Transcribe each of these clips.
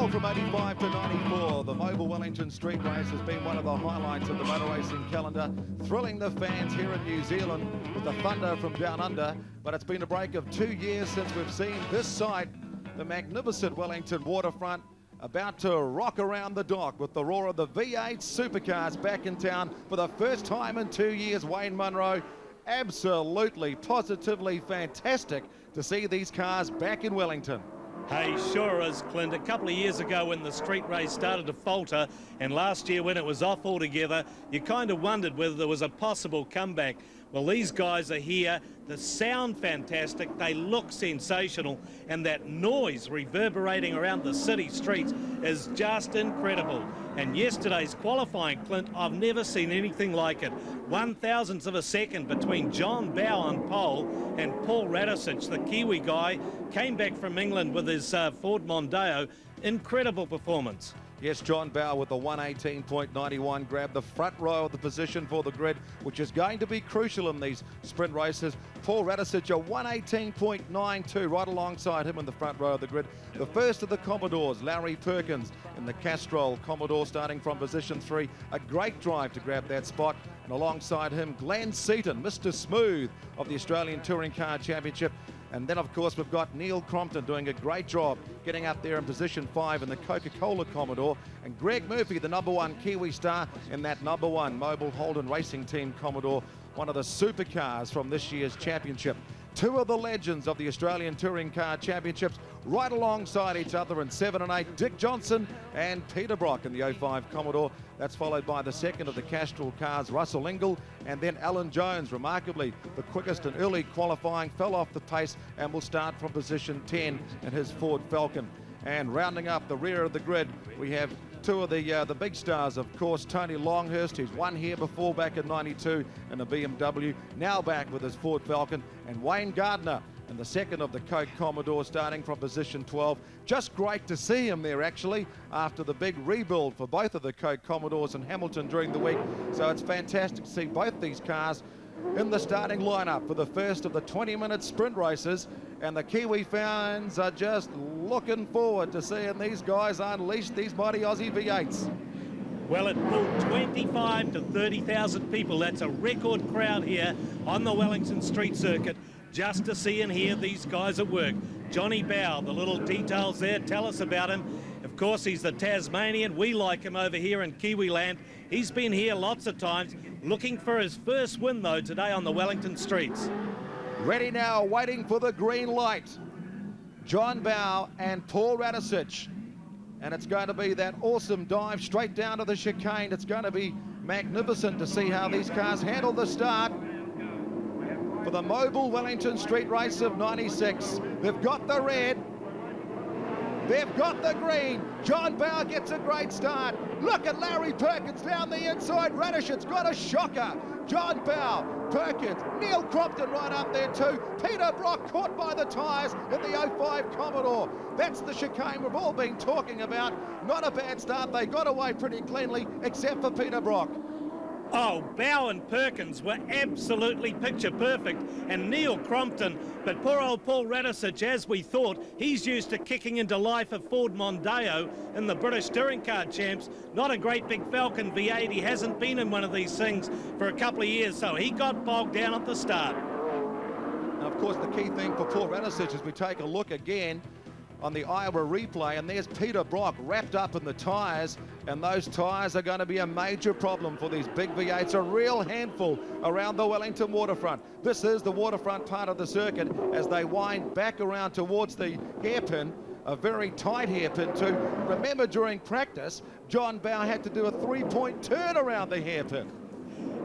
Well, from 85 to 94, the Mobile Wellington Street Race has been one of the highlights of the motor racing calendar, thrilling the fans here in New Zealand with the thunder from down under. But it's been a break of 2 years since we've seen this site, the magnificent Wellington waterfront, about to rock around the dock with the roar of the V8 supercars back in town for the first time in 2 years. Wayne Munro, absolutely, positively fantastic to see these cars back in Wellington. Hey, sure is, Clint. A couple of years ago when the street race started to falter, and last year when it was off altogether, you kind of wondered whether there was a possible comeback. Well, these guys are here. They sound fantastic. They look sensational. And that noise reverberating around the city streets is just incredible. And yesterday's qualifying, Clint, I've never seen anything like it. 1/1000th of a second between John Bow on pole and Paul Radisich, the Kiwi guy, came back from England with his Ford Mondeo. Incredible performance. Yes, John Bow with the 118.91 grabbed the front row of the position for the grid, which is going to be crucial in these sprint races. Paul Radisich, a 118.92, right alongside him in the front row of the grid. The first of the Commodores, Larry Perkins in the Castrol Commodore, starting from position 3. A great drive to grab that spot. And alongside him, Glenn Seaton, Mr. Smooth of the Australian Touring Car Championship. And then, of course, we've got Neil Crompton doing a great job getting up there in position 5 in the Coca-Cola Commodore. And Greg Murphy, the #1 Kiwi star in that #1 Mobile Holden Racing Team Commodore, one of the supercars from this year's championship. Two of the legends of the Australian Touring Car Championships right alongside each other in 7 and 8, Dick Johnson and Peter Brock in the 05 Commodore. That's followed by the second of the Castrol cars, Russell Ingall, and then Alan Jones, remarkably the quickest in early qualifying, fell off the pace and will start from position 10 in his Ford Falcon. And rounding up the rear of the grid, we have two of the big stars, of course, Tony Longhurst, who's won here before back in 92 in a BMW, now back with his Ford Falcon, and Wayne Gardner in the second of the Coke Commodore, starting from position 12. Just great to see him there, actually, after the big rebuild for both of the Coke Commodores in Hamilton during the week. So it's fantastic to see both these cars in the starting lineup for the first of the 20-minute sprint races, and the Kiwi fans are just looking forward to seeing these guys unleash these mighty Aussie V8s. Well, it pulled 25 to 30,000 people. That's a record crowd here on the Wellington Street Circuit just to see and hear these guys at work. Johnny Bow, the little details there, tell us about him. Of course, he's the Tasmanian. We like him over here in Kiwiland. He's been here lots of times, looking for his first win, though, today on the Wellington streets. Ready now, waiting for the green light. John Bow and Paul Radisich. And it's going to be that awesome dive straight down to the chicane. It's going to be magnificent to see how these cars handle the start for the Mobile Wellington Street Race of 96. They've got the red. They've got the green. John Bow gets a great start. Look at Larry Perkins down the inside. Radishich's got a shocker. John Bow, Perkins, Neil Crompton right up there too. Peter Brock caught by the tyres in the 05 Commodore. That's the chicane we've all been talking about. Not a bad start. They got away pretty cleanly, except for Peter Brock. Oh, Bow and Perkins were absolutely picture perfect, and Neil Crompton, but poor old Paul Radisich, as we thought, he's used to kicking into life a Ford Mondeo in the British Touring Car Champs. Not a great big Falcon V8. He hasn't been in one of these things for a couple of years, so he got bogged down at the start. Now, of course, the key thing for Paul Radisich as we take a look again on the Iowa replay, and there's Peter Brock wrapped up in the tyres, and those tyres are going to be a major problem for these big V8s, a real handful around the Wellington waterfront. This is the waterfront part of the circuit as they wind back around towards the hairpin, a very tight hairpin too. Remember, during practice, John Bow had to do a 3-point turn around the hairpin.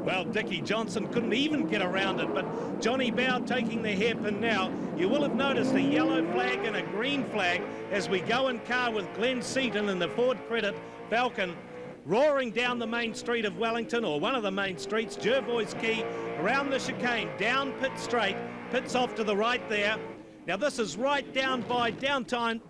Well, Dickie Johnson couldn't even get around it, but Johnny Bow taking the hairpin now. You will have noticed a yellow flag and a green flag as we go in car with Glenn Seaton in the Ford Credit Falcon, roaring down the main street of Wellington, or one of the main streets, Jervois Quay, around the chicane, down pit straight, pits off to the right there. Now this is right down by downtown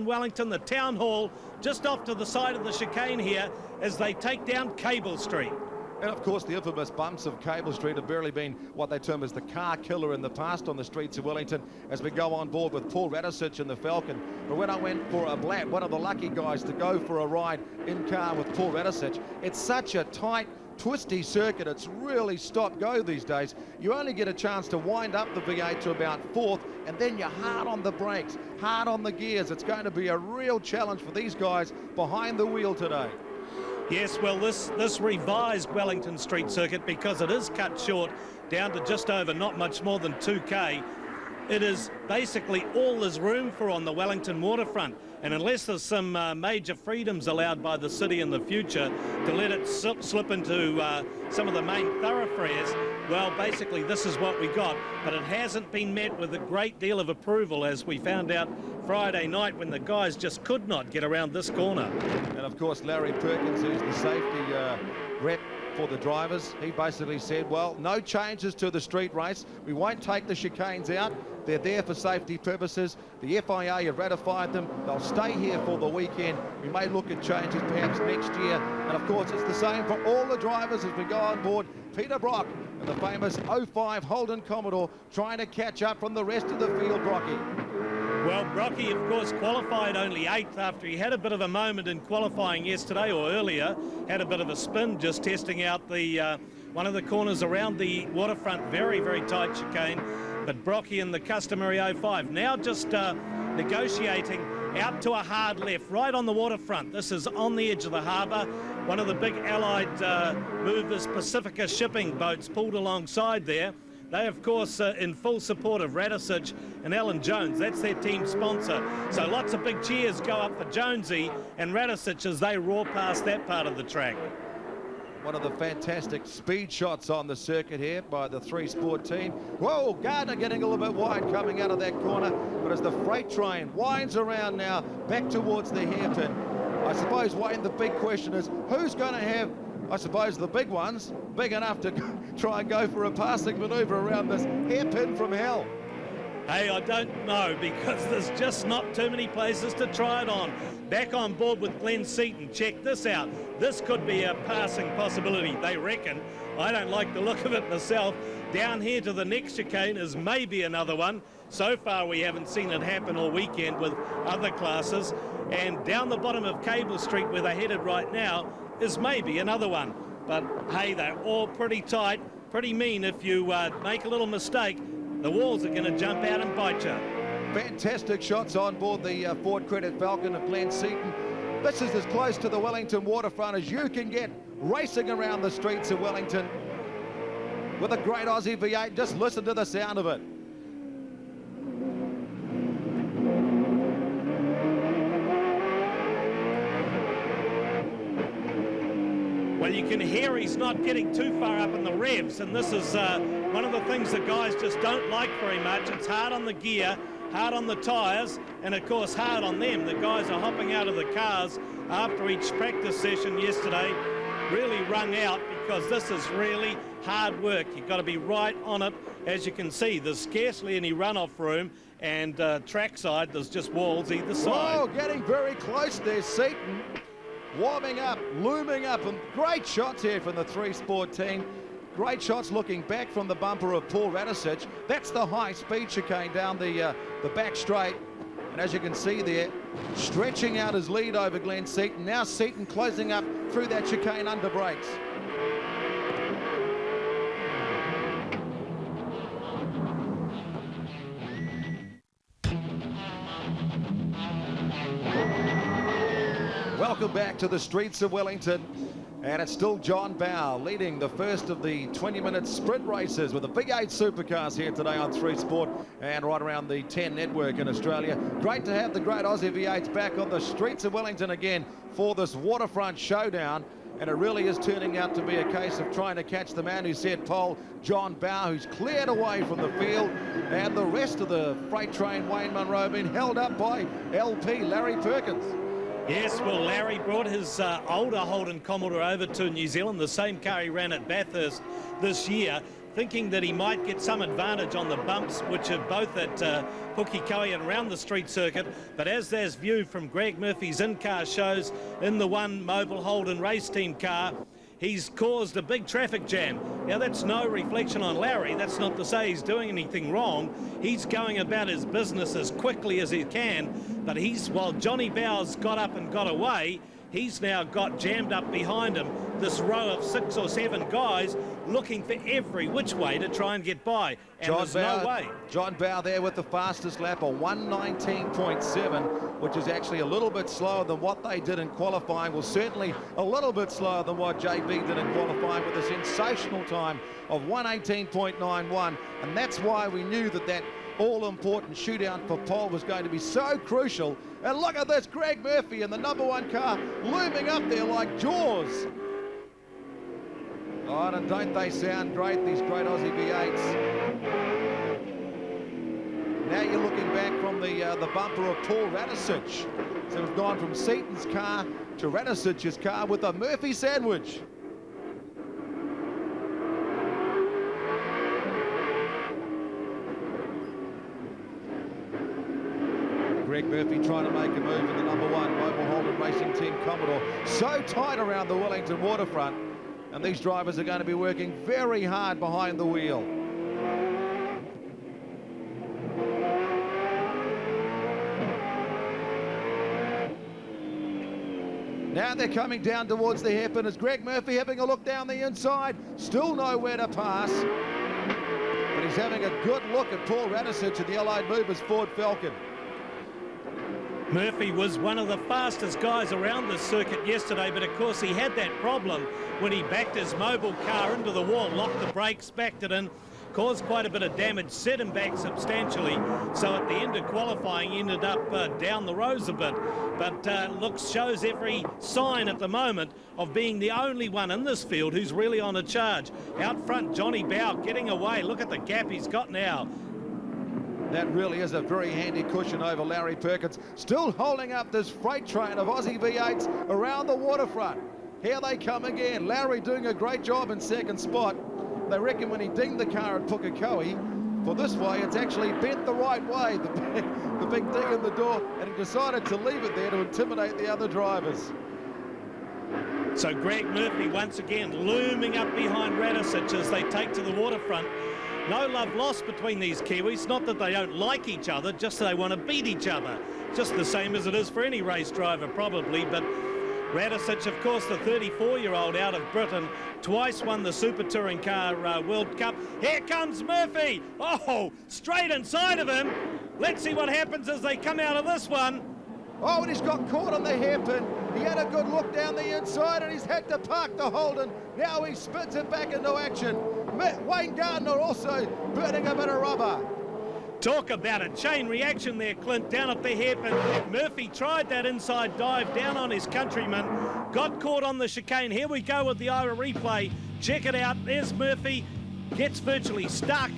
Wellington, the town hall, just off to the side of the chicane here as they take down Cable Street. And of course, the infamous bumps of Cable Street have barely been what they term as the car killer in the past on the streets of Wellington as we go on board with Paul Radisich in the Falcon. But when I went for a black, one of the lucky guys to go for a ride in car with Paul Radisich, it's such a tight, twisty circuit. It's really stop-go these days. You only get a chance to wind up the V8 to about 4th, and then you're hard on the brakes, hard on the gears. It's going to be a real challenge for these guys behind the wheel today. Yes, well, this revised Wellington Street circuit, because it is cut short down to just over not much more than 2K, it is basically all there's room for on the Wellington waterfront. And unless there's some major freedoms allowed by the city in the future to let it slip into some of the main thoroughfares, well, basically this is what we got. But it hasn't been met with a great deal of approval, as we found out Friday night when the guys just could not get around this corner. And of course, Larry Perkins, who's the safety rep for the drivers, he basically said, well, no changes to the street race. We won't take the chicanes out. They're there for safety purposes. The FIA have ratified them. They'll stay here for the weekend. We may look at changes perhaps next year. And of course, it's the same for all the drivers as we go on board. Peter Brock and the famous 05 Holden Commodore trying to catch up from the rest of the field, Brocky. Well, Brocky, of course, qualified only 8th after he had a bit of a moment in qualifying yesterday or earlier, had a bit of a spin just testing out the one of the corners around the waterfront, very, very tight chicane. But Brocky in the customary 05 now just negotiating out to a hard left, right on the waterfront. This is on the edge of the harbour. One of the big allied movers, Pacifica shipping boats, pulled alongside there. They, of course, in full support of Radisich and Alan Jones. That's their team sponsor. So lots of big cheers go up for Jonesy and Radisich as they roar past that part of the track. One of the fantastic speed shots on the circuit here by the 3 Sport team. Whoa, Gardner getting a little bit wide coming out of that corner. But as the freight train winds around now back towards the hairpin, I suppose, Wayne, the big question is who's going to have, I suppose, the big ones big enough to try and go for a passing manoeuvre around this hairpin from hell? Hey, I don't know, because there's just not too many places to try it on. Back on board with Glenn Seaton. Check this out. This could be a passing possibility, they reckon. I don't like the look of it myself. Down here to the next chicane is maybe another one. So far we haven't seen it happen all weekend with other classes. And down the bottom of Cable Street, where they're headed right now, is maybe another one. But hey, they're all pretty tight, pretty mean. If you make a little mistake, the walls are going to jump out and bite you. Fantastic shots on board the Ford Credit Falcon of Glenn Seaton. This is as close to the Wellington waterfront as you can get, racing around the streets of Wellington with a great Aussie V8. Just listen to the sound of it. Well, you can hear he's not getting too far up in the revs, and this is one of the things the guys just don't like very much. It's hard on the gear, hard on the tyres, and of course hard on them. The guys are hopping out of the cars after each practice session yesterday, really wrung out, because this is really hard work. You've got to be right on it. As you can see, there's scarcely any runoff room, and trackside there's just walls either side. Oh, getting very close there, Seaton. Warming up, looming up, and great shots here from the 3 Sport team. Great shots looking back from the bumper of Paul Radisich. That's the high-speed chicane down the back straight. And as you can see there, stretching out his lead over Glenn Seaton. Now Seaton closing up through that chicane under brakes. Welcome back to the streets of Wellington, and it's still John Bow leading the first of the 20-minute sprint races with the V8 supercars here today on 3 Sport and right around the 10 network in Australia. Great to have the great Aussie V8s back on the streets of Wellington again for this waterfront showdown, and it really is turning out to be a case of trying to catch the man who set pole, John Bow, who's cleared away from the field, and the rest of the freight train, Wayne Munro, been held up by LP Larry Perkins. Yes, well, Larry brought his older Holden Commodore over to New Zealand, the same car he ran at Bathurst this year, thinking that he might get some advantage on the bumps, which are both at Pukekohe and around the street circuit. But as there's view from Greg Murphy's in-car shows in the one mobile Holden race team car, he's caused a big traffic jam. Now, that's no reflection on Larry. That's not to say he's doing anything wrong. He's going about his business as quickly as he can, but while Johnny Bowers got up and got away, he's now got jammed up behind him this row of 6 or 7 guys looking for every which way to try and get by. And there's no way. John Bow there with the fastest lap, a 1:19.7, which is actually a little bit slower than what they did in qualifying. Well, certainly a little bit slower than what JB did in qualifying, with a sensational time of 1:18.91. And that's why we knew that all-important shootout for pole was going to be so crucial. And look at this, Greg Murphy in the #1 car looming up there like Jaws. Oh, and don't they sound great, these great Aussie V8s. Now you're looking back from the bumper of Paul Radisich. So we've gone from Seaton's car to Radisich's car with a Murphy sandwich. Greg Murphy trying to make a move in the #1 Mobile Holden Racing Team Commodore. So tight around the Wellington waterfront, and these drivers are going to be working very hard behind the wheel. Now they're coming down towards the hairpin. Is Greg Murphy having a look down the inside? Still nowhere to pass. But he's having a good look at Paul Radisich and the Allied Movers Ford Falcon. Murphy was one of the fastest guys around this circuit yesterday, but of course he had that problem when he backed his mobile car into the wall, locked the brakes, backed it in, caused quite a bit of damage, set him back substantially. So at the end of qualifying, he ended up down the rows a bit. But shows every sign at the moment of being the only one in this field who's really on a charge. Out front, Johnny Bow getting away. Look at the gap he's got now. That really is a very handy cushion over Larry Perkins. Still holding up this freight train of Aussie V8s around the waterfront. Here they come again. Larry doing a great job in second spot. They reckon when he dinged the car at Pukekohe, for this way, it's actually bent the right way, the big ding in the door, and he decided to leave it there to intimidate the other drivers. So Greg Murphy once again looming up behind Radisich as they take to the waterfront. No love lost between these Kiwis, not that they don't like each other, just that they want to beat each other. Just the same as it is for any race driver probably, but Radisich, of course, the 34-year-old out of Britain, twice won the Super Touring Car World Cup. Here comes Murphy. Oh, straight inside of him. Let's see what happens as they come out of this one. Oh, and he's got caught on the hairpin. He had a good look down the inside and he's had to park the Holden. Now he spins it back into action. Wayne Gardner also burning a bit of rubber. Talk about a chain reaction there, Clint, down at the hairpin. Murphy tried that inside dive down on his countryman, got caught on the chicane. Here we go with the Ira replay. Check it out. There's Murphy, gets virtually stuck.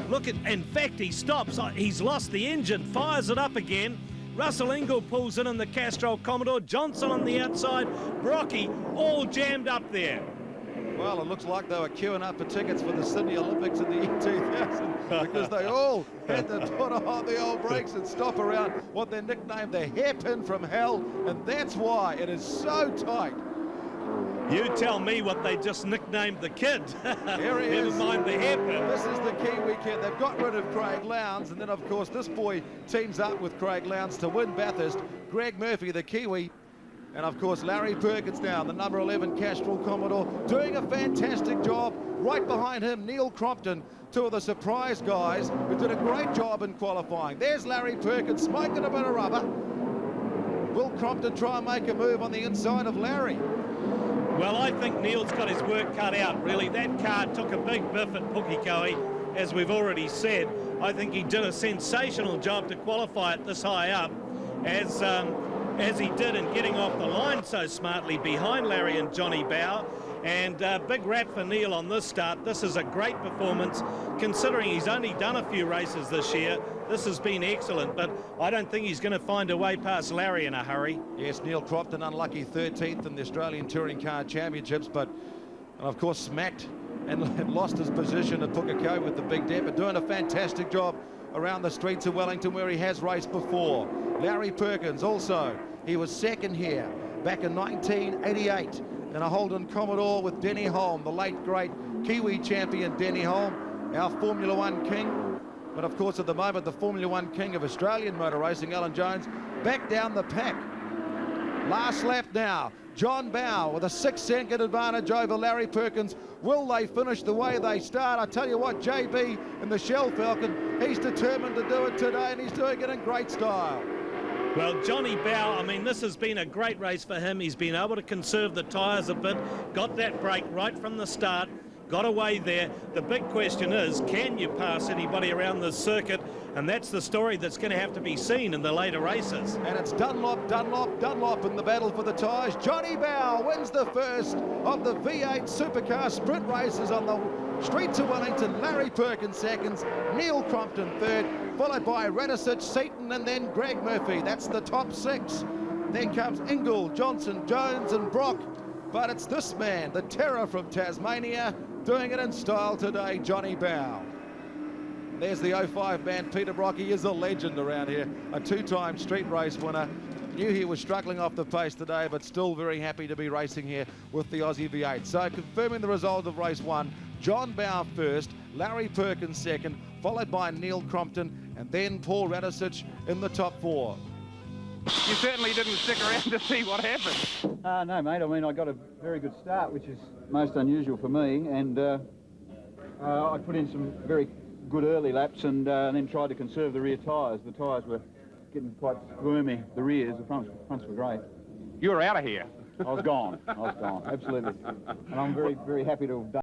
Look at, in fact, he stops. He's lost the engine, fires it up again. Russell Ingall pulls in the Castrol Commodore. Johnson on the outside. Brocky all jammed up there. Well, it looks like they were queuing up for tickets for the Sydney Olympics in the year 2000 because they all had to put on the old brakes and stop around what they nicknamed the hairpin from hell, and that's why it is so tight. You tell me what they just nicknamed the kid. Here he is. Never mind the hairpin. This is the Kiwi kid. They've got rid of Craig Lowndes, and then, of course, this boy teams up with Craig Lowndes to win Bathurst. Greg Murphy, the Kiwi. And, of course, Larry Perkins now, the number 11 Castrol Commodore, doing a fantastic job. Right behind him, Neil Crompton, two of the surprise guys who did a great job in qualifying. There's Larry Perkins smoking a bit of rubber. Will Crompton try and make a move on the inside of Larry? Well, I think Neil's got his work cut out, really. That car took a big biff at Pukekohe, as we've already said. I think he did a sensational job to qualify it this high up, as he did in getting off the line so smartly behind Larry and Johnny Bow. And big rap for Neil on this start. This is a great performance, considering he's only done a few races this year. This has been excellent, but I don't think he's going to find a way past Larry in a hurry. Yes, Neil Crompton, unlucky 13th in the Australian Touring Car Championships, but of course smacked and lost his position at Pukekohe with the big dip, but doing a fantastic job around the streets of Wellington where he has raced before. Larry Perkins also, he was second here back in 1988. in a Holden Commodore with Denny Holm, the late great Kiwi champion Denny Holm, our Formula One king. But of course, at the moment, the Formula One king of Australian motor racing, Alan Jones, back down the pack. Last lap now. John Bow with a 6-second advantage over Larry Perkins. Will they finish the way they start? I tell you what, JB in the Shell Falcon, he's determined to do it today, and he's doing it in great style. Well, Johnny Bow, I mean, this has been a great race for him. He's been able to conserve the tyres a bit, got that break right from the start, got away there. The big question is, can you pass anybody around the circuit? And that's the story that's going to have to be seen in the later races. And it's Dunlop, Dunlop, Dunlop in the battle for the tyres. Johnny Bow wins the first of the V8 Supercar sprint races on the streets of Wellington. Larry Perkins seconds, Neil Crompton third, followed by Radisich, Seaton, and then Greg Murphy. That's the top 6. Then comes Ingle, Johnson, Jones, and Brock. But it's this man, the terror from Tasmania, doing it in style today, Johnny Bow. There's the 05 man, Peter Brock. He is a legend around here, a 2-time street race winner. Knew he was struggling off the pace today, but still very happy to be racing here with the Aussie V8. So confirming the result of race 1, John Bow first, Larry Perkins second, followed by Neil Crompton, and then Paul Radisich in the top 4. You certainly didn't stick around to see what happened. No, mate. I mean, I got a very good start, which is most unusual for me, and I put in some very good early laps and then tried to conserve the rear tyres. The tyres were getting quite squirmy, the rears. The fronts were great. You were out of here. I was gone, absolutely. And I'm very, very happy to have done